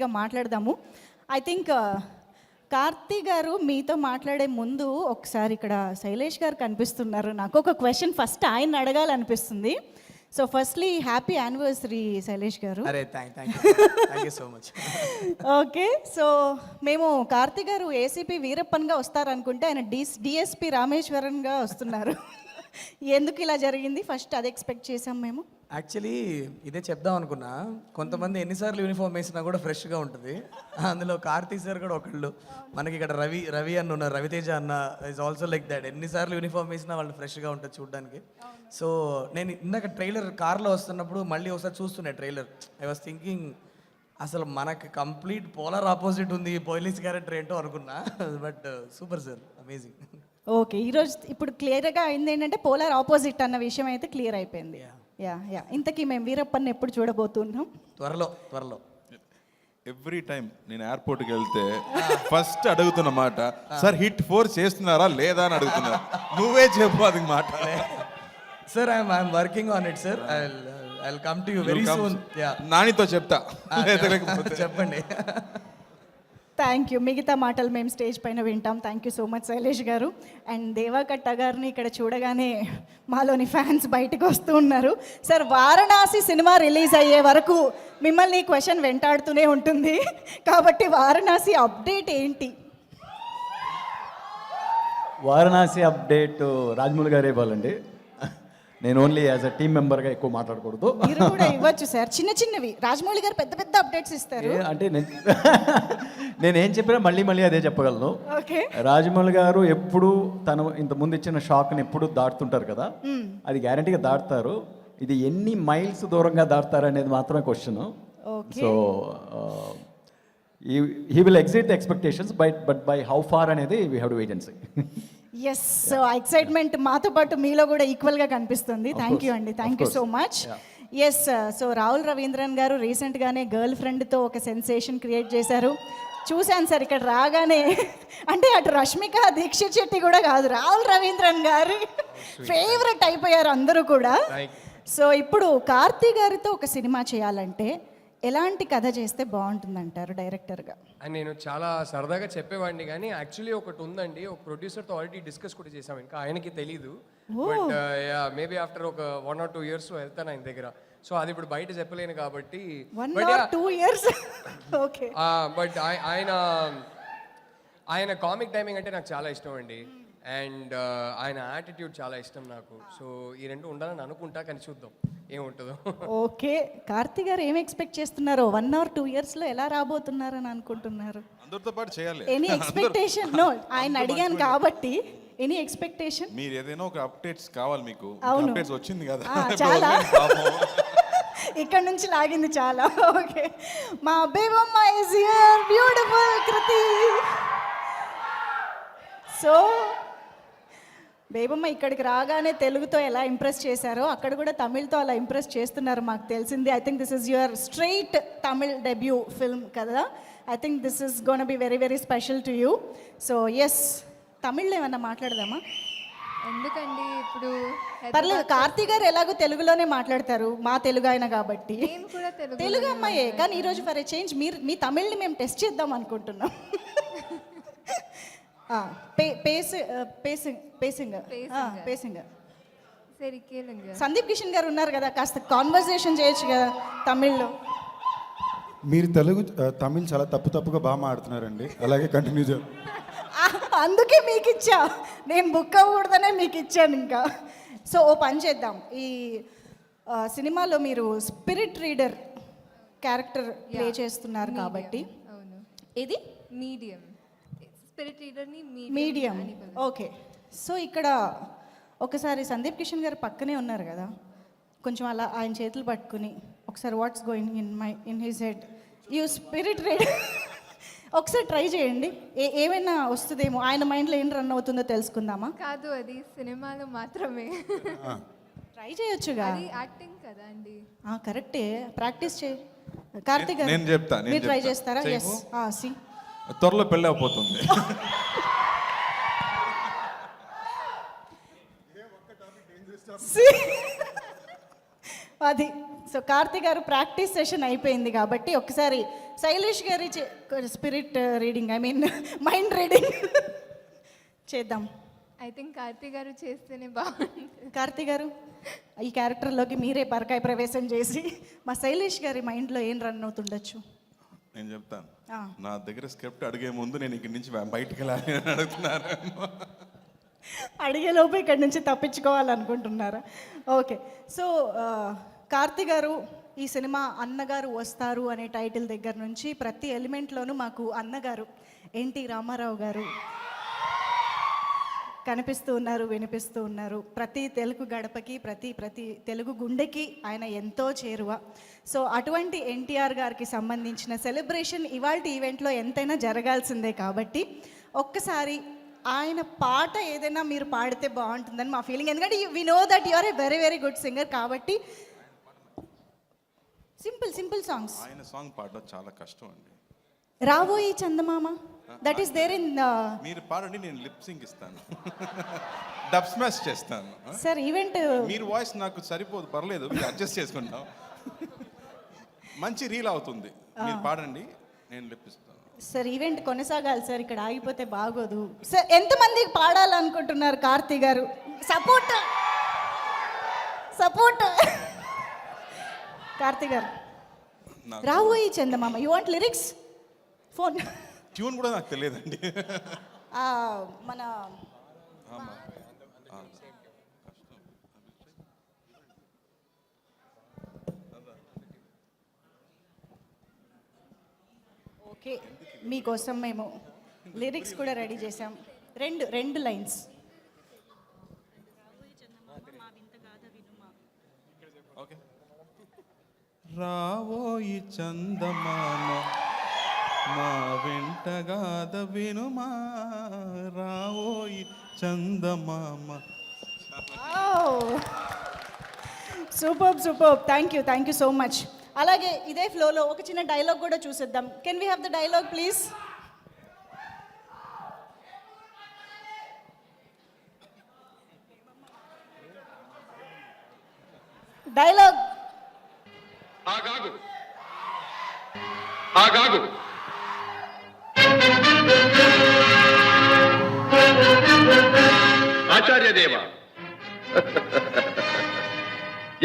డైరెక్ట్గా మాట్లాడదాము. I think Karthi గారు మీతో మాట్లాడే ముందు ఒకసారి ఇక్కడ శైలేష్ గారు కనిపిస్తున్నారు. నాకు ఒక క్వశ్చన్ ఫస్ట్ ఆయన అడగాలనిపిస్తుంది. So firstly happy anniversary Shailesh garu. అరే thank you so much. Okay, so మేము కార్తీ గారు ఏసీపీ వీరప్పన్గా వస్తారనుకుంటే ఆయన డిఎస్పీ రామేశ్వరన్గా వస్తున్నారు. ఎందుకు ఇలా జరిగింది? ఫస్ట్ అది ఎక్స్పెక్ట్ చేసాం మేము. యాక్చువల్లీ ఇదే చెప్దాం అనుకున్నా. కొంతమంది ఎన్నిసార్లు యూనిఫామ్ వేసినా కూడా ఫ్రెష్గా ఉంటుంది. అందులో కార్తీక్ సార్ కూడా ఒకళ్ళు. మనకి ఇక్కడ రవి అన్న ఉన్నారు, రవితేజ అన్న ఇస్ ఆల్సో లైక్ దాట్. ఎన్నిసార్లు యూనిఫామ్ వేసినా వాళ్ళు ఫ్రెష్గా ఉంటుంది చూడడానికి. సో నేను ఇందాక ట్రైలర్ కార్లో వస్తున్నప్పుడు మళ్ళీ ఒకసారి చూస్తున్నా ట్రైలర్. ఐ వాస్ థింకింగ్ అసలు మనకి కంప్లీట్ పోలార్ ఆపోజిట్ ఉంది పోలీస్ క్యారెక్టర్ ఏంటో అనుకున్నా. But super sir, amazing. Okay, ఈరోజు ఇప్పుడు క్లియర్గా అయింది ఏంటంటే పోలార్ ఆపోజిట్ అన్న విషయం అయితే క్లియర్ అయిపోయింది. యా ఇంతకీ మేము వీరప్పని ఎప్పుడు చూడబోతున్నాం? త్వరలో. ఎవ్రీ టైం నేను ఎయిర్పోర్ట్కి వెళ్తే ఫస్ట్ అడుగుతున్న మాట, సార్ హిట్ 4 చేస్తున్నారా లేదా అని అడుగుతున్నారు. నువ్వే చెప్పు అది మాట. Sir I'm working on it sir. I come to you very soon. నానితో చెప్తా. చెప్పండి. Thank you. మిగతా మాటలు మేము స్టేజ్ పైన వింటాం. Thank you so much Shailesh garu. And Deva Katta గారిని ఇక్కడ చూడగానే మాలోని ఫ్యాన్స్ బయటకు వస్తూ ఉన్నారు. సార్, వారణాసి సినిమా రిలీజ్ అయ్యే వరకు మిమ్మల్ని ఈ క్వశ్చన్ వెంటాడుతూనే ఉంటుంది. కాబట్టి వారణాసి అప్డేట్ ఏంటి? వారణాసి అప్డేట్ రాజమౌళి గారే ఇవ్వాలండి. నేను ఓన్లీ యాజ్ అ టీమ్ మెంబర్గా ఎక్కువ మాట్లాడకూడదు. మీరు కూడా ఇవ్వచ్చు సార్, చిన్నవి. రాజమౌళి గారు పెద్ద అప్డేట్స్ ఇస్తారు. అంటే నేనేం చెప్పినా మళ్ళీ అదే చెప్పగలను. ఓకే, రాజమౌళి గారు ఎప్పుడు తను ఇంత ముందు ఇచ్చిన షాక్ని ఎప్పుడు దాటుతుంటారు కదా, అది గ్యారంటీగా దాటుతారు. ఇది ఎన్ని మైల్స్ దూరంగా దాటుతారు అనేది మాత్రమే question. So he will exit the expectations but by how far అనేది we have to wait and see. Yes, so excitement మాతో పాటు మీలో కూడా ఈక్వల్గా కనిపిస్తుంది. థ్యాంక్ యూ అండి, thank you so much. Yes, so Rahul Ravindran garu రీసెంట్గానే గర్ల్ ఫ్రెండ్తో ఒక సెన్సేషన్ క్రియేట్ చేశారు. చూశాను సార్ ఇక్కడ రాగానే. అంటే అటు రష్మిక దీక్షిత్ శెట్టి కూడా కాదు, రాహుల్ రవీంద్రన్ గారి ఫేవరెట్ అయిపోయారు అందరూ కూడా. సో ఇప్పుడు కార్తీ గారితో ఒక సినిమా చేయాలంటే ఎలాంటి కథ చేస్తే బాగుంటుందంటారు డైరెక్టర్గా? అని నేను చాలా సరదాగా చెప్పేవాడిని, కానీ యాక్చువల్లీ ఒకటి ఉందండి. ఒక ప్రొడ్యూసర్తో ఆల్రెడీ డిస్కస్ కూడా చేసాం, ఇంకా ఆయనకి తెలీదు. బట్ మేబీ ఆఫ్టర్ ఒక 1 or 2 years వెళ్తాను ఆయన దగ్గర. సో అది ఇప్పుడు బయట చెప్పలేను కాబట్టి. 1 or 2 years? ఓకే. బట్ ఆయన కామిక్ టైమింగ్ అంటే నాకు చాలా ఇష్టం అండి. అండ్ ఆయన యాటిట్యూడ్ చాలా ఇష్టం నాకు. సో ఈ రెండు ఉండాలని అనుకుంటా, కానీ చూద్దాం ఏముంటుందో. ఓకే, కార్తీ గారు ఏం ఎక్స్పెక్ట్ చేస్తున్నారు? 1 or 2 yearsలో ఎలా రాబోతున్నారని అనుకుంటున్నారు? అందరితో పాటు చేయాలి. Any expectation? నో, ఆయన అడిగాను కాబట్టి ఎనీ ఎక్స్పెక్టేషన్? మీరు ఏదైనా ఒక అప్డేట్స్ కావాలి మీకు. అవును, అప్డేట్స్ వచ్చింది కదా చాలా. ఇక్కడ నుంచి లాగింది చాలా. ఓకే, మా Bebamma is here, beautiful Kriti. So Bebamma ఇక్కడికి రాగానే తెలుగుతో ఎలా ఇంప్రెస్ చేశారో అక్కడ కూడా తమిళ్తో అలా ఇంప్రెస్ చేస్తున్నారు మాకు తెలిసింది. I think this is your straight Tamil debut film కదా. I think this is gonna be very very special to you. So yes, తమిళ్లో ఏమన్నా మాట్లాడదామా? ఎందుకండి ఇప్పుడు పర్లేదు, కార్తీ గారు ఎలాగో తెలుగులోనే మాట్లాడతారు, మా తెలుగు ఆయన కాబట్టి. నేను కూడా తెలుగు అమ్మాయే, కానీ ఈరోజు ఫర్ ఎ చేంజ్ మీ తమిళ్ని మేము టెస్ట్ చేద్దాం అనుకుంటున్నాం. సరే కేளுங்க. సందీప్ కిషన్ గారు ఉన్నారు కదా, కాస్త కాన్వర్సేషన్ చేయొచ్చు కదా తమిళ్లో. మీరు తమిళ్ చాలా తప్పుగా బాగా మాడుతున్నారండి, అలాగే కంటిన్యూ చేయండి. అందుకే మీకు ఇచ్చా, నేను బుక్ అవ్వకూడదనే మీకు ఇచ్చాను ఇంకా. సో ఓ పని చేద్దాం, ఈ సినిమాలో మీరు స్పిరిట్ రీడర్ క్యారెక్టర్ ప్లే చేస్తున్నారు కాబట్టి. ఇది మీడియం స్పిరిట్ రీడర్ని మీడియం. ఓకే, సో ఇక్కడ ఒకసారి సందీప్ కిషన్ గారు పక్కనే ఉన్నారు కదా, కొంచెం అలా ఆయన చేతులు పట్టుకుని ఒకసారి what's going in his head, you spirit reader ఒకసారి ట్రై చేయండి, ఏమైనా వస్తుందేమో. ఆయన మైండ్లో ఏం రన్ అవుతుందో తెలుసుకుందామా? కాదు, అది సినిమాలో మాత్రమే. ట్రై చేయొచ్చుగా, యాక్టింగ్ కదా అండి. కరెక్టే, ప్రాక్టీస్ చేయి. కార్తీక్ గారు నేను చెప్తా, మీరు ట్రై చేస్తారా? ఎస్, సి త్వరలో పెళ్ళి అయిపోతుంది. అది. సో కార్తీక్ గారు ప్రాక్టీస్ సెషన్ అయిపోయింది కాబట్టి ఒకసారి శైలేష్ గారి spirit reading, I mean mind reading చేద్దాం. ఐ థింక్ కార్తీ గారు చేస్తేనే బాగుంటుంది. కార్తీ గారు, ఈ క్యారెక్టర్లోకి మీరే పరకాయ ప్రవేశం చేసి మా శైలేష్ గారి మైండ్లో ఏం రన్ అవుతుండొచ్చు? నేను చెప్తాను. ఆ. నా దగ్గర స్క్రిప్ట్ అడిగే ముందు నేను ఇక్కడి నుంచి బయటికి వెళ్ళాలి అని అడుగుతున్నారు. అడిగేలోపు ఇక్కడి నుంచి తప్పించుకోవాలనుకుంటున్నారా? ఓకే, సో కార్తీ గారు, ఈ సినిమా అన్నగారు వస్తారు అనే టైటిల్ దగ్గర నుంచి ప్రతి ఎలిమెంట్లోనూ మాకు అన్నగారు ఎన్టీ రామారావు గారు కనిపిస్తూ ఉన్నారు, వినిపిస్తూ ఉన్నారు. ప్రతి తెలుగు గడపకి, ప్రతి తెలుగు గుండెకి ఆయన ఎంతో చేరువ. సో అటువంటి ఎన్టీఆర్ గారికి సంబంధించిన సెలబ్రేషన్ ఇవాల్టి ఈవెంట్లో ఎంతైనా జరగాల్సిందే. కాబట్టి ఒక్కసారి ఆయన పాట ఏదైనా మీరు పాడితే బాగుంటుందని మా ఫీలింగ్. ఎందుకంటే we know that you are a very very good singer. కాబట్టి సింపుల్ సాంగ్స్. ఆయన సాంగ్ పాడడం చాలా కష్టం అండి. Raboyi Chandamama, that is there in. మీరు పాడండి, నేను లిప్ సింగ్ ఇస్తాను, డబ్ స్మాష్ చేస్తాను. సార్ ఈవెంట్ మీరు వాయిస్ నాకు సరిపోదు, పర్లేదు, మీరు అడ్జస్ట్ చేసుకుంటాం. మంచి రీల్ అవుతుంది. మీరు పాడండి, నేను లిప్ ఇస్తాను. సార్ ఈవెంట్ కొనసాగాలి సార్, ఇక్కడ ఆగిపోతే బాగోదు సార్. ఎంతమంది పాడాలనుకుంటున్నారు కార్తీ గారు? సపోర్ట్ కార్తీ గారు. రాబోయి చందమామ, you want lyrics? Phone tune కూడా నాకు తెలియదండి. మన ఓకే, మీకోసం మేము లిరిక్స్ కూడా రెడీ చేసాం. రెండు లైన్స్. ఓకే. రావోయి చందమామ మా వెంటగాద వినుమా, రావోయి చందమామ. Super, thank you so much. అలాగే ఇదే ఫ్లోలో ఒక చిన్న డైలాగ్ కూడా చూసేద్దాం. Can we have the dialogue please? Dialogue. ఆగాగు. ఆచార్యదేవ,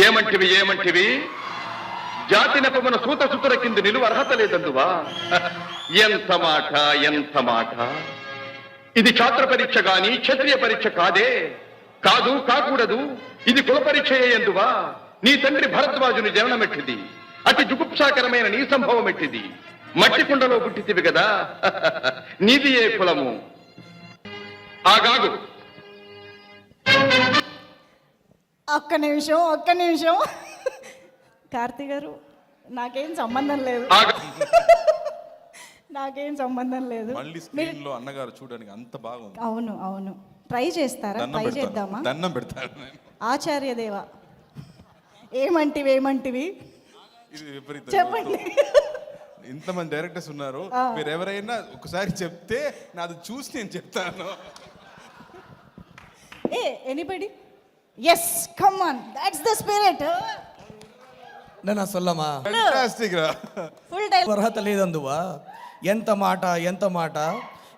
ఏమంటివి జాతి నెపమున సూత సుతుల కింద నిలువ అర్హత లేదందువా? ఎంత మాట. ఇది ఛాత్ర పరీక్ష గాని క్షత్రియ పరీక్ష కాదే. కాకూడదు. ఇది కుల పరీక్ష ఎందువా? నీ తండ్రి భరద్వాజుని జననమెట్టిది, అతి జుగుప్సాకరమైన నీ సంభవం ఎట్టిది. మట్టి కుండలో పుట్టితివి కదా, నీది ఏ కులము? ఆగాగు. ఒక్క నిమిషం కార్తీ గారు, నాకేం సంబంధం లేదు. మళ్ళీ స్క్రీన్ లో అన్నగారు చూడడానికి అంత బాగుంది. అవును, ట్రై చేస్తారా? ట్రై చేద్దామా? దండం పెడతాను. ఆచార్యదేవ, ఏమంటివి ఇది విపరీతం. చెప్పండి. ఇంతమంది డైరెక్టర్స్ ఉన్నారు, మీరు ఎవరైనా ఒకసారి చెప్తే నాది చూసి నేను చెప్తాను. Anybody? Yes, come on, that's the spirit. నేను సొల్లమా Fantastic రా. Full dialogue. అర్హత లేదందువా? ఎంత మాట.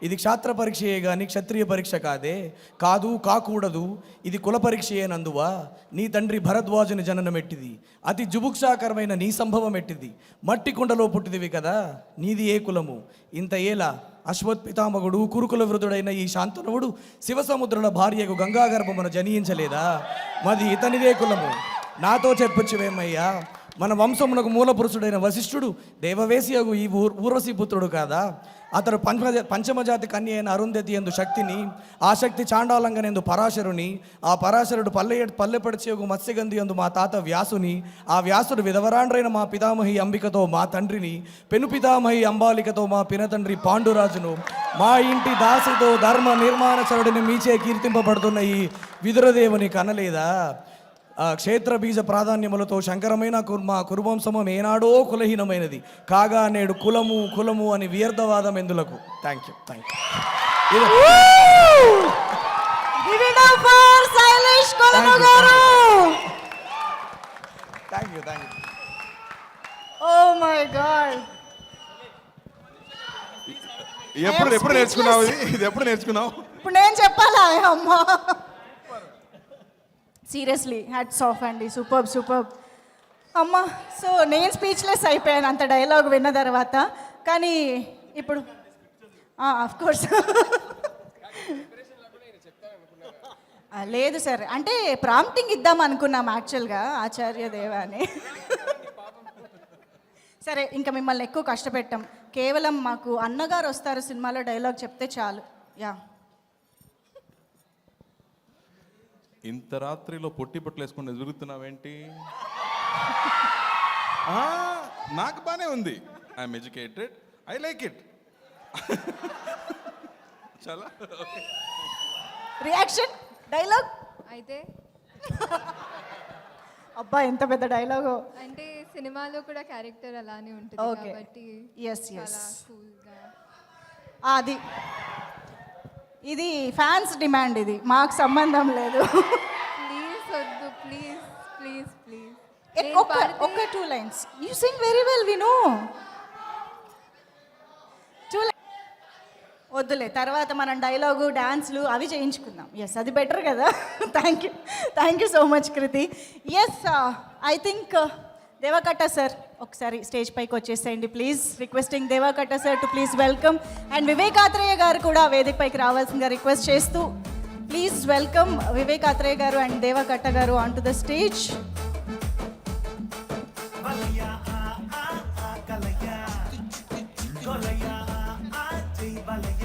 ఇది క్షాత్ర పరీక్షయే గాని క్షత్రియ పరీక్ష కాదే. కాకూడదు. ఇది కుల పరీక్షయేనందువా? నీ తండ్రి భరద్వాజుని జననమెట్టిది, అతి జుభుక్షాకరమైన నీ సంభవం ఎట్టిది. మట్టి కుండలో పుట్టిదివి కదా, నీది ఏ కులము? ఇంత ఏలా అశ్వత్పితామగుడు కురుకుల వృధుడైన ఈ శాంతనువుడు శివసముద్రుల భార్యకు గంగాగర్భమున జనించలేదా? మది ఇతనిదే కులము. నాతో చెప్పొచ్చువేమయ్యా? మన వంశమునకు మూల పురుషుడైన వశిష్ఠుడు దేవవేశియగు ఈ ఊర్వశీ పుత్రుడు కాదా? అతడు పంచమజాతి కన్య అయిన అరుంధతి ఎందు శక్తిని, ఆ శక్తి చాండాలంగనెందు పరాశరుని, ఆ పరాశరుడు పల్లెపడిచేగు మత్స్యగంధి ఎందు మా తాత వ్యాసుని, ఆ వ్యాసుడు విధవరాండ్రైన మా పితామహి అంబికతో మా తండ్రిని, పెను పితామహి అంబాలికతో మా పినతండ్రి పాండురాజును, మా ఇంటి దాసితో ధర్మ నిర్మాణచరుడిని మీచే కీర్తింపబడుతున్న ఈ విదురదేవుని కనలేదా? క్షేత్ర బీజ ప్రాధాన్యములతో శంకరమైన మా కురువంశమం ఏనాడో కులహీనమైనది కాగా నేడు కులము అని వ్యర్థవాదం ఎందులకు? Thank you. Oh my god, ఎప్పుడు నేర్చుకున్నావు ఇది ఎప్పుడు నేర్చుకున్నావు? ఇప్పుడు నేను చెప్పాలా అమ్మా? సీరియస్లీ హ్యాట్స్ ఆఫ్ అండి, సూపర్ అమ్మా. సో నేను స్పీచ్లెస్ అయిపోయాను అంత డైలాగ్ విన్న తర్వాత. కానీ ఇప్పుడు ఆఫ్ కోర్స్ లేదు సార్, అంటే ప్రాంప్టింగ్ ఇద్దాం అనుకున్నాం యాక్చువల్గా ఆచార్య దేవ అని. సరే ఇంకా మిమ్మల్ని ఎక్కువ కష్టపెట్టాం, కేవలం మాకు అన్నగారు వస్తారు సినిమాలో డైలాగ్ చెప్తే చాలు. యా. ఇంత రాత్రిలో పొట్టి పొట్లు వేసుకుని ఎదుగుతున్నావేంటి? నాకు బానే ఉంది. I'm educated, I like it. చాలా రియాక్షన్ డైలాగ్ అయితే అబ్బా ఎంత పెద్ద డైలాగో. అంటే సినిమాలో కూడా క్యారెక్టర్ అలానే ఉంటుంది Okay. కాబట్టి Yes. చాలా కూల్గా. అది ఇది ఫ్యాన్స్ డిమాండ్, ఇది మాకు సంబంధం లేదు. ప్లీజ్ వద్దు, ప్లీజ్ ప్లీజ్ ప్లీజ్. ఒక్క 2 lines. You sing very well, we know. 2 lines. వద్దులే, తర్వాత మనం డైలాగు డాన్స్లు అవి చేయించుకుందాం. ఎస్, అది బెటర్ కదా. Thank you so much Kriti. Yes, I think Deva Katta sir ఒకసారి స్టేజ్ పైకి వచ్చేసేయండి please. Requesting Deva Katta sir to please welcome. And Vivek Athreya garu కూడా వేదిక పైకి రావాల్సిందిగా రిక్వెస్ట్ చేస్తూ ప్లీజ్ వెల్కమ్ వివేక్ ఆత్రేయ గారు అండ్ దేవకట్ట గారు ఆన్ టు ద స్టేజ్.